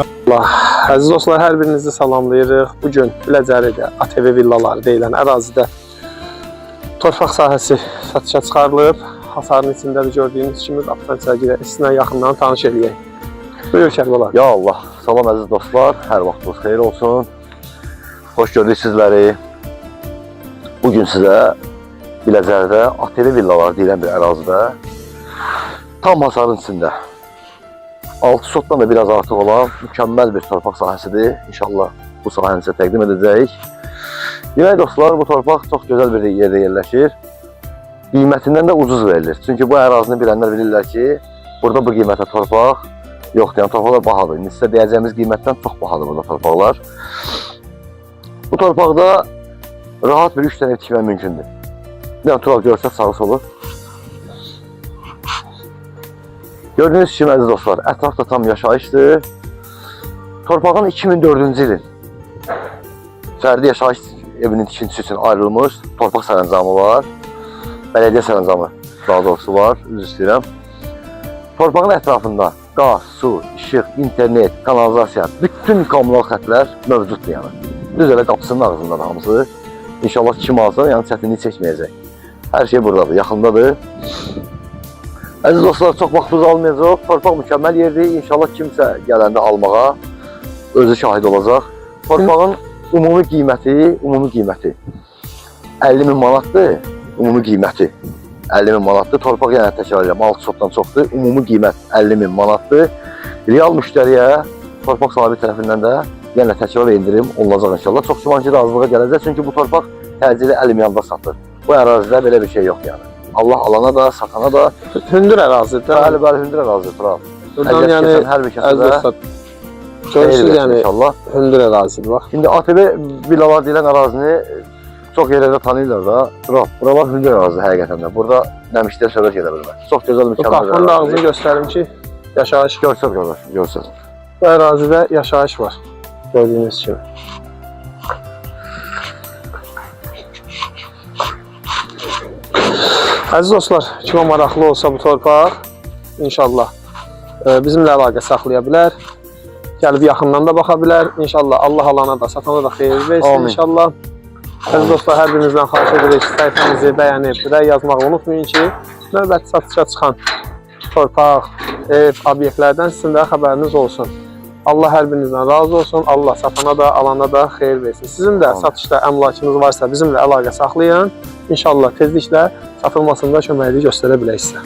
Allah, əziz dostlar, hər birinizi salamlayırıq. Bugün Biləcəridə ATV villaları deyilən ərazidə torpaq sahəsi satışa çıxarılıb. Hasarın içindədir gördüyünüz kimi. Qapıdan içəri girək, sizinlə yaxından tanış edək. Buyur Kərbəla. Ya Allah, salam əziz dostlar, hər vaxtınız xeyir olsun. Xoş gördük sizləri. Bugün sizə Biləcəridə ATV villaları deyilən bir ərazidə tam hasarın içində 6 sotdan da biraz artıq olan mükəmməl bir torpaq sahəsidir. İnşallah bu sahəni sizə təqdim edəcəyik. Demək dostlar, bu torpaq çox gözəl bir yerdə yerləşir. Qiymətindən də ucuz verilir. Çünki bu ərazini bilənlər bilirlər ki, burada bu qiymətə torpaq yoxdur. Yəni torpaqlar bahadır. İndi sizə deyəcəyimiz qiymətdən çox bahadır burada torpaqlar. Bu torpaqda rahat bir 3 dənə ev tikmək mümkündür. Yəni Tural görsək sağlı solu. Gördüğünüz kimi əziz dostlar, ətrafda tam yaşayışdır. Torpağın 2004-cü ilin fərdi yaşayış evinin tikintisi üçün ayrılmış torpaq sərəncamı var. Bələdiyyə sərəncamı daha doğrusu var, üzr istəyirəm. Torpağın ətrafında qaz, su, işıq, internet, kanalizasiya, bütün kommunal xətlər mövcuddur yəni. Düz elə qapısının ağzından hamısı. İnşallah kim alsa, yəni çətinlik çəkməyəcək. Hər şey buradadır, yaxındadır. Əziz dostlar, çox vaxtınız almayacaq. Torpaq mükəmməl yerdir. İnşallah kimsə gələndə almağa özü şahid olacaq. Torpağın ümumi qiyməti 50 min manatdır. Ümumi qiyməti 50 min manatdır. Torpaq yəni təkrar edirəm, 6 sotdan çoxdur. Ümumi qiymət 50 min manatdır. Real müştəriyə torpaq sahibi tərəfindən də yenə təkrar endirim olunacaq inşallah. Çox güman ki, razılığa gələcək. Çünki bu torpaq təcili əl-miyanda satılır. Bu ərazidə belə bir şey yox yəni. Allah alana da, satana da hündür ərazidir. Bəli, hündür ərazidir. Buradan yəni hər bir kəsədə görürsünüz yəni inşallah hündür ərazidir bax. İndi ATV villalar deyilən ərazini çox yerlərdə tanıyırlar da. Buralar hündür ərazidir həqiqətən də. Burada nəmişlər söhbət gedə bilmir. Çox gözəl mükəmməl. Qapının ağzını göstərim ki, yaşayış görsək qardaş, görsək. Bu ərazidə yaşayış var. Gördüyünüz kimi. Əziz dostlar, kimə maraqlı olsa bu torpaq, inşallah bizimlə əlaqə saxlaya bilər. Gəlib yaxından da baxa bilər. İnşallah Allah alana da, satana da xeyir versin inşallah. Əziz dostlar, hər birinizdən xahiş edirik ki, səhifəmizi bəyənib, rəy yazmağı unutmayın ki, növbəti satışa çıxan torpaq, ev, obyektlərdən sizin də xəbəriniz olsun. Allah hər birinizdən razı olsun. Allah satana da, alana da xeyir versin. Sizin də satışda əmlakınız varsa bizimlə əlaqə saxlayın. İnşallah tezliklə satılmasında köməkliyi göstərə bilək sizə.